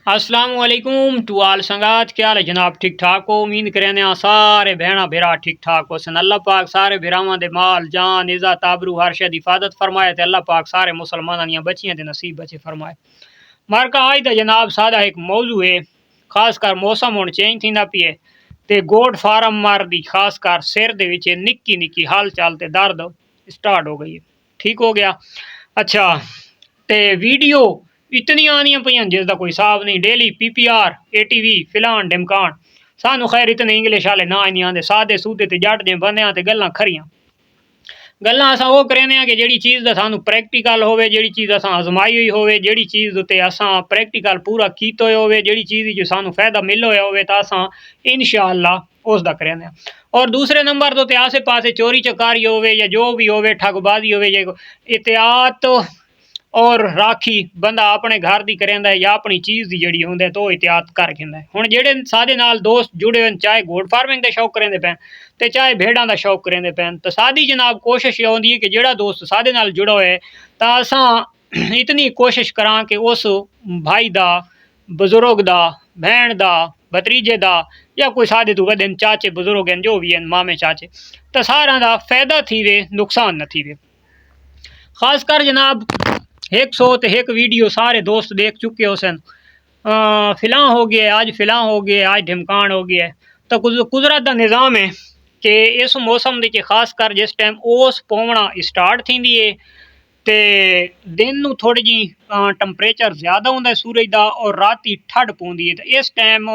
अस्सलाम वालेकुम टू आल संगात। क्या हाल है जनाब? ठीक ठाक हो? उम्मीद करें सारे भैणा भेरा ठीक ठाक हो सन। अल्लाह पाक सारे भरावां दे माल जान इज़्ज़त आबरू हर शे दी हिफाजत फरमाए ते अल्लाह पाक सारे मुसलमानां दियां बच्चियां दे नसीब बचे फरमाए। मारका आज दा जनाब सादा एक मौजू है, खासकर मौसम हुण चेंज थींदा पिए ते गोट फार्म मार दी खासकर सिर दे विच निक्की निक्की हाल चाल ते दर्द स्टार्ट हो गई है। ठीक हो गया। अच्छा ते वीडियो इतनी आनियां पईयां जिसका कोई हिसाब नहीं। डेली PPR ATV फिलान डिमकान सानू खैर इतने इंग्लिश वाले ना नहीं आते। सादे सूदे ते जट दे बंदे ते गल्लां खरियां गल्लां असां वो करने कि जिहड़ी चीज़ दा सानू प्रैक्टिकल होवे, जिहड़ी चीज़ असां आजमाई हुई होवे, जिहड़ी चीज़ उत्ते असां प्रैक्टिकल पूरा कीते होवे, जिहड़ी चीज़ जो सानू फायदा मिल होया होवे तां असां इंशाअल्लाह उसदा करने। और दूसरे नंबर तो आसे पासे चोरी चकारी होवे या जो भी होवे, ठगबाजी होवे, एहतियात और राखी बंदा अपने घर की करेंदा है या अपनी चीज़ की जी होंगे तो एहतियात कर रखेंदा है। हुण जेडे सादे नाल दोस्त जुड़े हुए चाहे गोट फार्मिंग का शौक करेंदे पैन तो चाहे भेड़ां का शौक करेंदे पैन, तो सादी जनाब कोशिश ये होंदी है कि जेड़ा दोस्त सादे नाल जुड़ा होए तो असां इतनी कोशिश करा कि उस भाई दा, बजुर्ग दा, भैन दा, भतरीजे दा या कोई सादे तो वधे चाचे बुजुर्ग हैं जो भी हैं मामे चाचे, तो सारा दा फायदा थी वे, नुकसान न थी वे। खासकर जनाब 100 ते 1 वीडियो सारे दोस्त देख चुके हो सन। फिलां हो गया आज, फिलां हो गया आज, ढिमकान हो गया। तो कुदरत का निज़ाम है कि इस मौसम के खासकर जिस टाइम ओस पौना स्टार्ट थी है तो दिन नू थोड़ी जी टंपरेचर ज़्यादा होंदा है सूरज का और राती ठंड पौंदी है। तो इस टाइम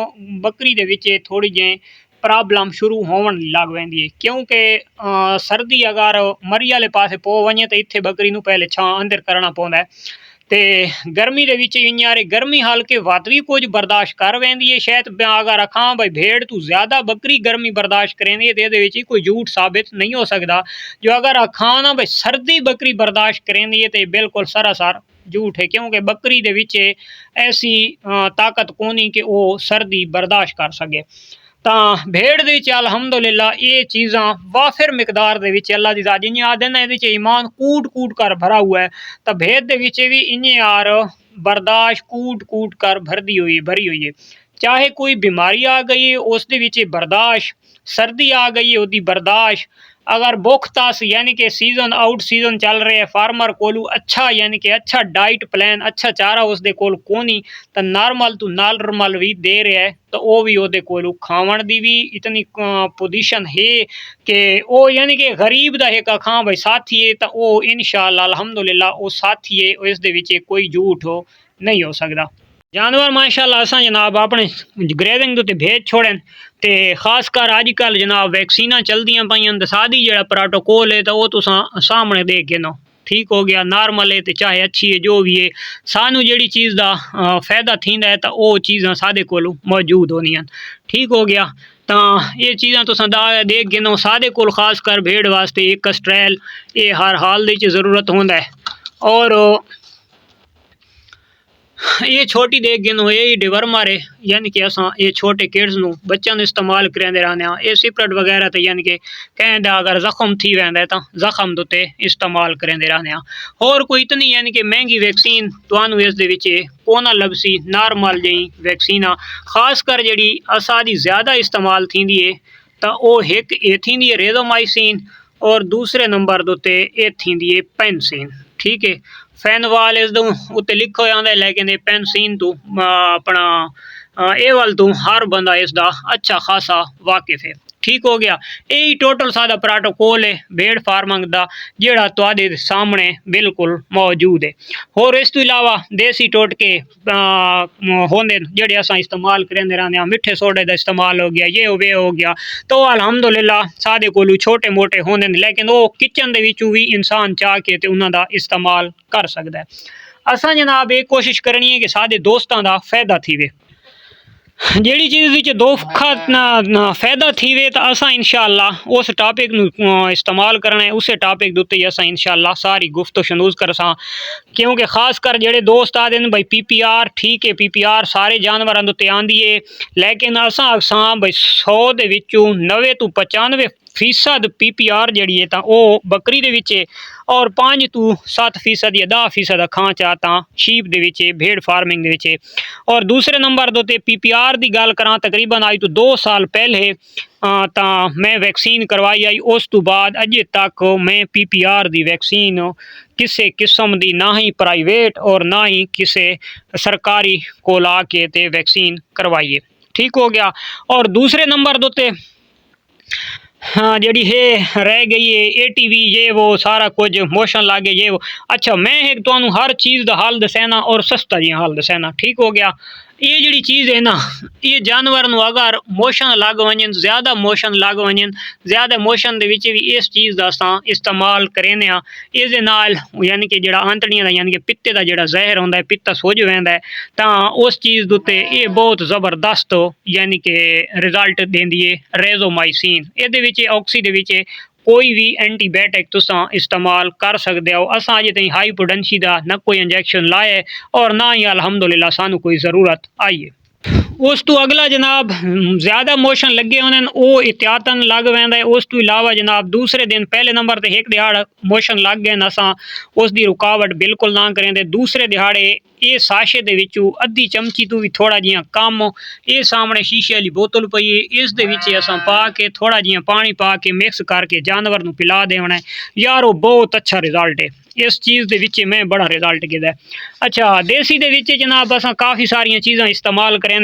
बकरी दे विच थोड़ी जी प्रॉब्लम शुरू होवन लग पैंदी है, क्योंकि सर्दी अगर मरी वाले पासे पो वने तो इत्थे बकरी नू पहले छां अंदर करना पौंदा है। ते गर्मी दे विच इयां गर्मी हल्के वध भी कुछ बर्दाश्त कर पैंदी है। शायद अगर आखां भाई भेड़ तू ज़्यादा बकरी गर्मी बर्दाश्त करेंदी है तो ये कोई झूठ साबित नहीं हो सकता। जो अगर आखां ना भाई सर्दी बकरी बर्दाश्त करेंदी है तो बिल्कुल सरासर झूठ है, क्योंकि बकरी दे विच ऐसी ताकत कोनी कि वो सर्दी बर्दाश्त कर सके। तो भेड़ दे अलहमदुलिल्लाह ये चीज़ा वाफिर मिकदार दे विच अल्लाह दी ज़ात जियां आदे ना ये ईमान कूट कूट कर भरा हुआ है, तो भेड़ दे विच भी इन्हें यार बर्दाश्त कूट कूट कर भरी हुई है। चाहे कोई बीमारी आ गई है उस दे विच बर्दाश्त, सर्दी आ गई है उसकी बर्दाश्त, अगर भुख तास यानी कि सीजन आउट सीजन चल रहे हैं फार्मर कोलू अच्छा यानी कि अच्छा डाइट प्लान अच्छा चारा उसदे कोल कोनी तो नॉर्मल तो नॉर्मल भी दे रहा है तो वो भी ओदे कोलू खावन दी भी इतनी पोजीशन है कि वो यानी कि गरीब दा एक खां भाई साथी है तो वो इंशाअल्लाह अल्हम्दुलिल्लाह वो साथी है, इस दे विच कोई झूठ हो नहीं हो सकता। जानवर माशाअल्लाह असां जनाब अपने ग्रेजिंग तो भेज छोड़न तो खासकर अजकल जनाब वैक्सीना चलदियां पाइयां तो सादी जो प्रोटोकॉल है तो वो तुसां सामने देख के नो ठीक हो गया। नॉर्मल है तो चाहे अच्छी है जो भी है सानू जी चीज़ का फायदा थींदा है तो वो चीज़ा सादे कोल मौजूद होनियां। ठीक हो गया। तो ये चीज़ा तुसां देख के नो सादे कोल खासकर भेड़ वास्ते एक कस्ट्रैल ये हर हाल दे ज़रूरत होंदा है। और ये छोटी देख गिनो ये डिवर्मर है यानी कि असां ये छोटे किड्स नू बच्चों ने इस्तेमाल करेंदे रहने ये सिपरेट वगैरह तो यानी कि कहें अगर जख्म थी वेंदा तो जख्म दुते इस्तेमाल करेंदे रहने। और कोई इतनी यानी कि महंगी वैक्सीन तुहानू इस दे विच कोना लभसी, नॉर्मल जी वैक्सीन आ खासकर जी असादी ज़्यादा इस्तेमाल थींदी है तो वो एक ये थींदी है रेजोमाइसिन और दूसरे नंबर दुते ये थींदी है पेंसिन। ठीक है, फैनवाल इस उत्ते लिखो जाता है लेकिन ये पेंसिन तो अपना ए वाल तो हर बंदा इसका अच्छा खासा वाकिफ है। ठीक हो गया। यही टोटल सादा प्रोटोकॉल है भेड़ फार्मिंग का जेड़ा तुहाडे सामने बिल्कुल मौजूद है। और इस तो इलावा देसी टोटके होंदे जेड़े असां इस्तेमाल करेंदे रहंदे मिठे सोडे का इस्तेमाल हो गया ये हो गया तो अलहमदुलिल्लाह सादे कोलू छोटे मोटे होंदे लेकिन वो किचन दे विचों भी इंसान चाह के ते उन्हां दा इस्तेमाल कर सकदा है। असां जनाब ये कोशिश करनी है कि सादे दोस्तां दा फायदा थीवे, जेड़ी चीज़ दो फायदा थी वे तो असा इंशाअल्लाह उस टॉपिक इस्तेमाल करना है, उस टॉपिक के उत्ते असा इंशाअल्लाह सारी गुफ्त शनूज कर सा। क्योंकि खासकर जेड़े दोस्त आते हैं भाई PPR ठीक है PPR सारे जानवरों उत्ते आंदी है लेकिन असा भाई 100 दे विचों 90 तो 95 5% PPR ਜਿਹੜੀ ਹੈ ਤਾਂ ਉਹ ਬੱਕਰੀ ਦੇ ਵਿੱਚ ਹੈ और 5 ਤੋਂ 7% या 10% अखां चा ਤਾਂ शीप ਦੇ ਵਿੱਚ भेड़ फार्मिंग ਦੇ ਵਿੱਚ और दूसरे नंबर ਦੇ ਉੱਤੇ PPR ਦੀ ਗੱਲ ਕਰਾਂ तकरीबन ਅੱਜ ਤੋਂ 2 साल पहले ਤਾਂ मैं वैक्सीन करवाई आई उस तो बाद अजे तक मैं PPR ਦੀ वैक्सीन किसी किस्म ਦੀ ना ही प्राइवेट और ना ही किसी सरकारी को ला के ते वैक्सीन करवाई है। ठीक हो गया। और दूसरे नंबर ਦੇ ਉੱਤੇ हाँ जी है रह गई है ATV ये वो सारा कुछ मोशन लागे ये वो। अच्छा मैं एक तो हर चीज़ का हाल दसैना और सस्ता जी हाल दसैना। ठीक हो गया। ये जी चीज़ है ना ये जानवर अगर मोशन लग वन ज़्यादा मोशन लग वन ज़्यादा मोशन भी इस चीज़ का अस इस्तेमाल करें इस यानी कि जो आंतड़ियां का यानी कि पित्ते का जो जहर होंगे पित्ता सुझ वह तो उस चीज़ उत्ते ये बहुत ज़बरदस्त यानी कि रिजल्ट देंदी है रेजोमाइसिन ये ऑक्सी दे कोई भी एंटीबायोटिक तुसा इस्तेमाल कर सकते हो। असा अजे तई हाई पोटेंसी का ना कोई इंजैक्शन लाए और ना ही अलहमदुलिल्लाह सानू कोई ज़रूरत आई है। उस तो अगला जनाब ज़्यादा मोशन लगे होने वो एहतियातन लग वैंदा है। उस तो इलावा जनाब दूसरे दिन पहले नंबर ते एक दिहाड़ मोशन लग गए असा उसकी रुकावट बिल्कुल ना करें। दूसरे दिहाड़े ये साशे दे विचों अद्धी चमची तो भी थोड़ा जिहा कम ये सामने शीशे वाली बोतल पई है इस दे विच असां पा के थोड़ा जिहा पानी पा के मिक्स करके जानवर नूं पिला देना है यार वो बहुत अच्छा रिजल्ट है इस चीज़ दे विच मैं बड़ा रिजल्ट गिदा है। अच्छा देसी दे विच जनाब असां काफ़ी सारियां चीज़ां इस्तेमाल करें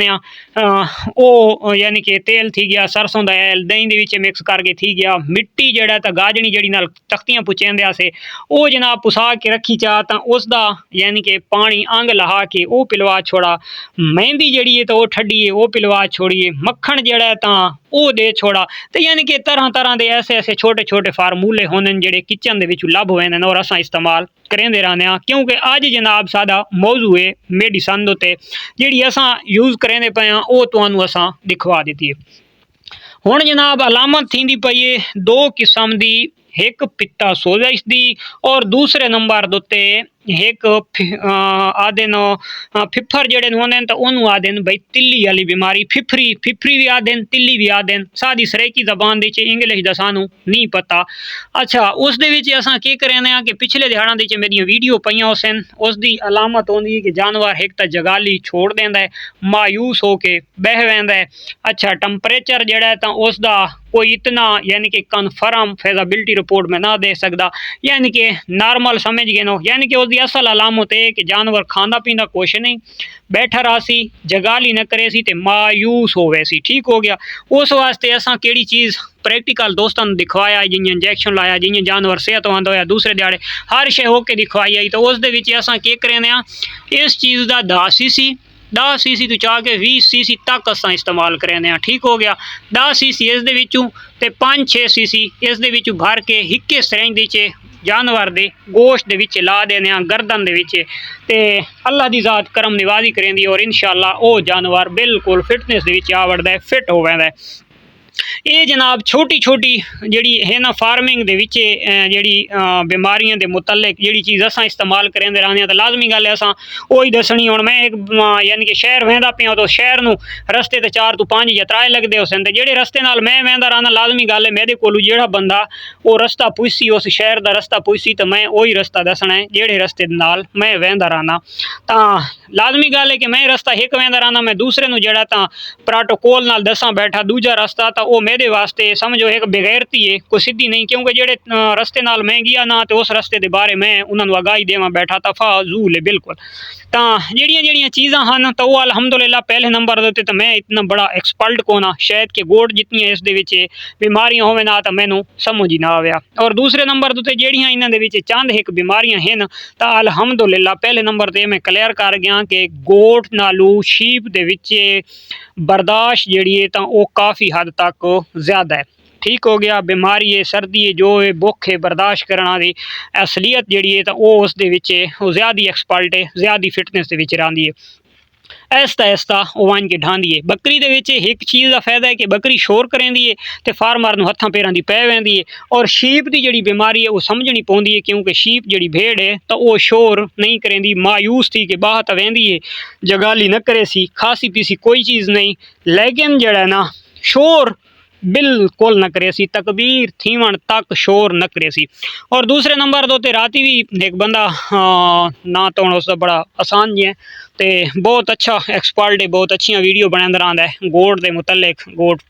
वो यानी कि तेल थी गया सरसों दा ऐल दही दे विच मिक्स करके थी गया मिट्टी जड़ा तो गाजनी जड़ी नाल तख्तियां पुचेंदे से वो जनाब पुसा के रखी चा तो उसका यानी कि पानी अंग लहा के वो पिलवा छोड़ा मेहंदी जड़ी है तो वो ठड्डी है वो पिलवा छोड़िए मक्खन जड़ा तो वो दे छोड़ा तो यानी कि तरह तरह के ऐसे ऐसे छोटे छोटे फार्मूले होने जोड़े किचन के लभ हुए और अस इस्तेमाल करेंदे रहने क्योंकि अज जनाब सादा मौजू है मेडिसन उत्ते जी असा यूज़ करेंदे पे वो तुहानू असा दिखवा दी है। हुण जनाब अलामत थी पई है 2 किस्म की एक पित्ता सोजिश दी और दूसरे नंबर उत्ते एक आदे फिफर जड़े होंगे तो उन्होंने आदे भाई तिल्ली वाली बीमारी फिफरी फिफरी भी आदे तिल्ली भी आदे सादी सरेकी जबान दी इंग्लिश का सानू नहीं पता। अच्छा उस असा की करें कि पिछले दिहाड़ा दी मेरी वीडियो पईयां सन उसकी अलामत होंगी है कि जानवर एक तो जगाली छोड़ देंदा है मायूस होके बह वैंदा है। अच्छा टंपरेचर जड़ा है तो उसका कोई इतना यानी कि कन्फर्म फेजाबिलिटी रिपोर्ट में ना दे सकता यानी कि नॉर्मल समझ गए नो यानी कि उसकी असल अलामत है कि जानवर खांदा पींदा कुछ नहीं बैठा रहा सी जगाली न करे सी ते मायूस होवे सी। ठीक हो गया। उस वास्ते असा केड़ी चीज़ प्रैक्टिकल दोस्तों दिखवाया जिन्हें इंजैक्शन लाया जिन्हें जानवर सेहतमंद होया दूसरे दिहाड़े हर शे होके दिखवाई आई तो उस दे विच असा की करें इस चीज़ का 10 सीसी तो चाह के 20 सीसी तक असा इस्तेमाल करें। ठीक हो गया। 10 सीसी इस दे विचों ते 5-6 सीसी इस दे विचों भर के हिक्के सिरिंज दे जानवर दे गोश्त दे विच ला देने गर्दन दे विच ते अल्लाह दी ज़ात करम निवाजी करेंदी और इंशाअल्लाह वो जानवर बिल्कुल फिटनेस दे विच आ वड़दा है फिट हो वैंदा है। ये जनाब छोटी छोटी जी है ना फार्मिंग दे विच जी बीमारियों के मुतलक जी चीज़ असा इस्तेमाल करेंदे रहने तो लाजमी गल है असा वही दसनी। हुण मैं एक यानी कि शहर वहदा पिया तो शहर नूं रस्ते ते 4 तो 5 या 3 लगते हो सन जेड़े रस्ते नाल मैं वहदा रहना लाजमी गल है मेरे कोलू जेड़ा बंदा वो रस्ता पुछसी उस शहर का रस्ता पुछसी तो मैं वही रस्ता दसना है जेड़े रस्ते नाल मैं वहदा रहना तो लाजमी गल है कि मैं रस्ता एक वहदा रहना मैं दूसरे नूं जेड़ा तां प्रोटोकॉल नाल दसा बैठा दूजा रस्ता तो वो मेरे वास्ते समझो एक बेगैरती है कोई सीधी नहीं क्योंकि जेड़े रस्ते नाल मैं गया ना तो उस रस्ते के बारे में उन्होंने आगाही देवा बैठा तफाजूल है बिल्कुल। तो जड़ियाँ चीज़ां हैं तो वो अलहमदुलिल्लाह पहले नंबर देते तो मैं इतना बड़ा एक्सपर्ट को ना शायद कि गोड़ जितनी इस बीमारियां होवे ना तो मैनू समझ ही ना आया। और दूसरे नंबर देते जड़ियाँ इन्होंने चंद एक बीमारियां हैं तो अलहमदुलिल्लाह पहले नंबर पर मैं क्लियर कर गया कि गोट नालू शीप के बर्दाश्त जी है तो वो काफ़ी हद तक ज़्यादा है। ठीक हो गया। बीमारी है सर्दी है जो है भुख है बर्दाश्त करना की असलीयत जी है तो वो उस ज़्यादा एक्सपर्ट है ज़्यादा फिटनेस के रही है ऐसा ऐसा वो वन के ढांदी है। बकरी दे एक चीज़ का फायदा है कि बकरी शोर करेंदी है तो फार्मर नूं हत्थां पैरां दी पै वैंदी है और शीप की जी बीमारी है वो समझनी पौंदी है क्योंकि शीप जी भेड़ है तो वो शोर नहीं करेंदी मायूस थी कि बाह तो वहदी है जगाली न करे सी खासी पीसी कोई चीज़ नहीं लेकिन जड़ा ना शोर बिल्कुल न करे सी, तकबीर थीवण तक शोर न करे सी। और दूसरे नंबर दो ते राती भी एक बंदा ना तो उसका बड़ा आसान जी है ते बहुत अच्छा एक्सपर्ट है, बहुत अच्छी वीडियो बनांदा रहा है गोट के मुतलिक, गोट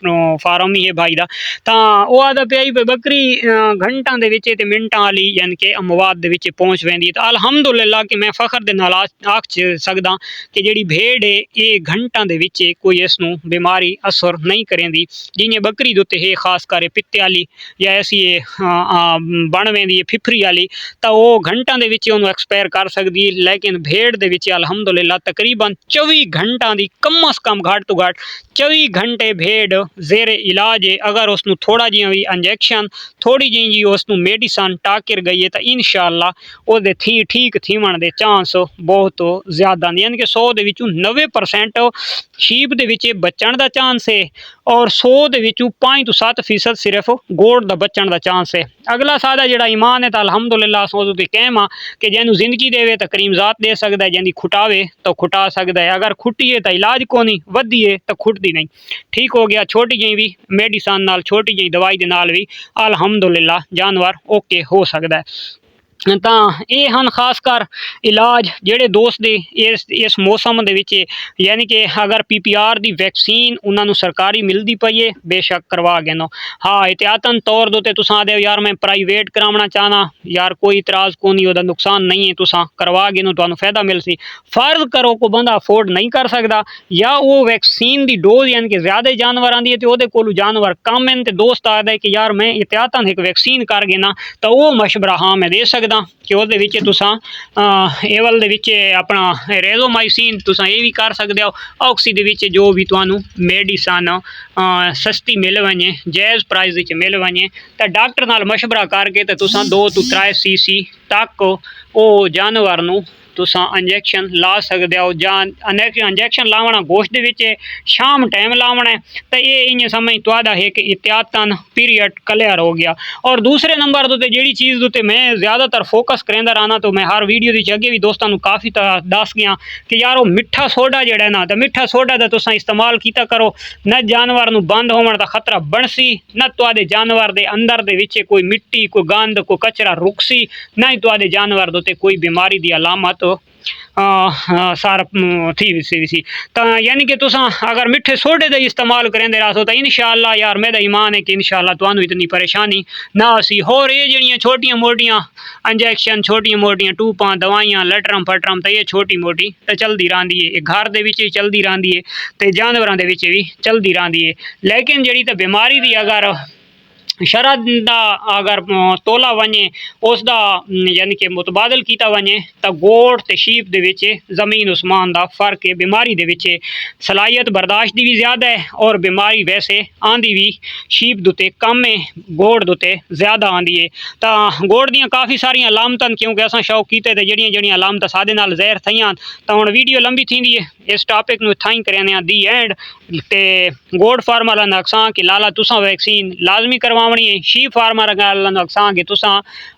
फार्म ही है भाई का। तो वह आता पे बकरी घंटा के ते मिनटा वाली यानी कि अमवाद के पहुँच वेंदी। तो अलहमदुलिल्लाह कि मैं फखर दे नाल आख सकदा कि जिहड़ी भेड़ है ये घंटा के कोई इसनूं बीमारी असर नहीं करेंदी। जियां बकरी दे उत्ते है खास कर पित्ते वाली या ऐसी बन वेंदी है फिफरी वाली, तो वो घंटा के एक्सपायर कर सकती है। लेकिन भेड़ के अलहमदुलिल्लाह तकरीबन 24 घंटा की कम अज कम घट तो घट 24 घंटे भेड़ जेरे इलाज है। अगर उसनू थोड़ा जिहा भी इंजैक्शन थोड़ी जी उसनू मेडिसन टाकर गई है तो इंशाअल्लाह वो ठीक थीवण के चांस बहुत ज़्यादा, यानी कि 100 के 90% शीप के बचण का चांस है और 100 के 5 to 7% सिर्फ गोड़ का बचण का चांस है। अगला सादा जड़ा ईमान है तो अलहमदुलिल्लाह सो तो कहम कि जैनू जिंदगी देवे तो करीमजात दे सकता है, जैनी खुटावे तो खुटा सकता है। अगर खुटी है तो इलाज कोनी, वधी है तो खुटती नहीं। ठीक हो गया छोटी जी भी मेडिसन नाल, छोटी जी दवाई के नाल भी अलहमदुलिल्लाह जानवर ओके हो सकता है। तो ये हैं खास कर इलाज जेडे दोस्त दे इस मौसम के, यानी कि अगर PPR की वैक्सीन उन्होंने सरकारी मिलती पई है बेशक करवा गिनो। हाँ एहतियातन तौर दे तुस आदे यार मैं प्राइवेट करावना चाहना, यार कोई इतराज़ को नहीं, नुकसान नहीं है, तुसा करवा गिनो तो फायदा मिल सी। फर्ज करो को बंदा अफोर्ड नहीं कर सकता या वो वैक्सीन की डोज यानी कि ज्यादा जानवर आती है तो वो को जानवर कम है, तो दोस्त आदा है कि यार मैं एहतियातन एक वैक्सीन कर गिना, तो वो मशवरा हाँ मैं दे सकदा कि वो तुसा एवल अपना रेजोमाइसिन तुसा ये भी कर सकते हो। ऑक्सी दे जो भी तुहानू मेडिसन सस्ती मिल वने जायज़ प्राइस मिल वने तो डॉक्टर नाल मशवरा करके तो तुसा 2 to 3 cc तक वो जानवर नू तुसा इंजैक्शन ला सकते हो। जां इंजैक्शन लावना गोश्त दे शाम टाइम लावना है तो ये इं समझ तुहाडा है कि एहतियातन पीरियड क्लियर हो गया। और दूसरे नंबर तो जी चीज़ उत्ते मैं ज़्यादातर फोकस करेंदा रहना, तो मैं हर वीडियो के अगे भी दोस्तों को काफ़ी दस गया कि यार वो मिठा सोडा जड़ा ना, तो मिठा सोडा का तुसा इस्तेमाल किया करो, न जानवर नू बंद होने का खतरा बनसी, न तुहाडे जानवर के अंदर दे कोई मिट्टी कोई गंद कोई कचरा रुकसी, न ही तुहाडे जानवर दे कोई बीमारी की अलामत सार थी सी। तो यानी कि तुसा अगर मिठे सोडे का इस्तेमाल करेंदे रहो तो इंशाअल्लाह यार मेरा ईमान है कि इंशाअल्लाह तुहानू इतनी परेशानी ना सी। होर ये जड़ियाँ छोटियां मोटियां इंजैक्शन छोटियां मोटियां टूपां दवाइयां लटरम फटरम तो ये छोटी मोटी तो चलती रही है, घर के चलती रही है तो जानवरों के भी चलती रही है। लेकिन जी तो बीमारी की अगर शरद का अगर तोला वने उसका यानी कि मुतबादल किया वने तो गोट तो शीप के जमीन उस्मान का फर्क है। बीमारी के सलाहियत बर्दाश्त की भी ज़्यादा है और बीमारी वैसे आँधी भी शीप दुते कम है, गोट दुते ज़्यादा आँधी है। तो गोट दियाँ काफ़ी सारिया अलामतन क्योंकि असा शौक किए तो जड़ियाँ अलामत सादे नाल ज़हर थी। तो हम वीडियो लंबी थी है इस टॉपिक में थाई करें दी एंड ते गोट फार्मर अक्सा कि लाला तुसा वैक्सीन लाजमी करवावनी है। शीप फार्मर अक्सा कि तुसा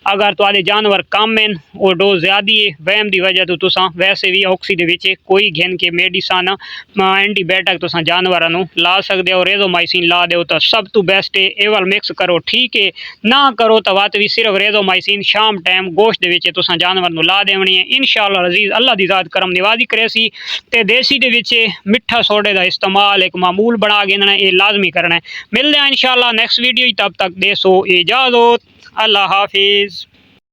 अगर तुहाडे जानवर कम हैं और डोज ज़्यादा है वहम की वजह तो तुसा वैसे भी ऑक्सी दे कोई घिन के मेडिसन एंटीबायोटिक तुसा जानवर ला सकते हो। रेजोमाइसिन ला दो तो सब तो बेस्ट है, एवल मिक्स करो ठीक है, ना करो तो बात भी सिर्फ रेजोमाइसिन शाम टाइम गोश्त के तुसा जानवर ला देवनी है। इंशाअल्लाह अजीज अल्लाह की ज़ात करम निवाजी करे सी ते देसी दे मिठा सोडे का इस्तेमाल एक मामूल बना गिनना ये लाजमी करना है। मिलते हैं इंशाअल्लाह नेक्स्ट वीडियो, तब तक दे सो इजाज़त, अल्लाह हाफिज़।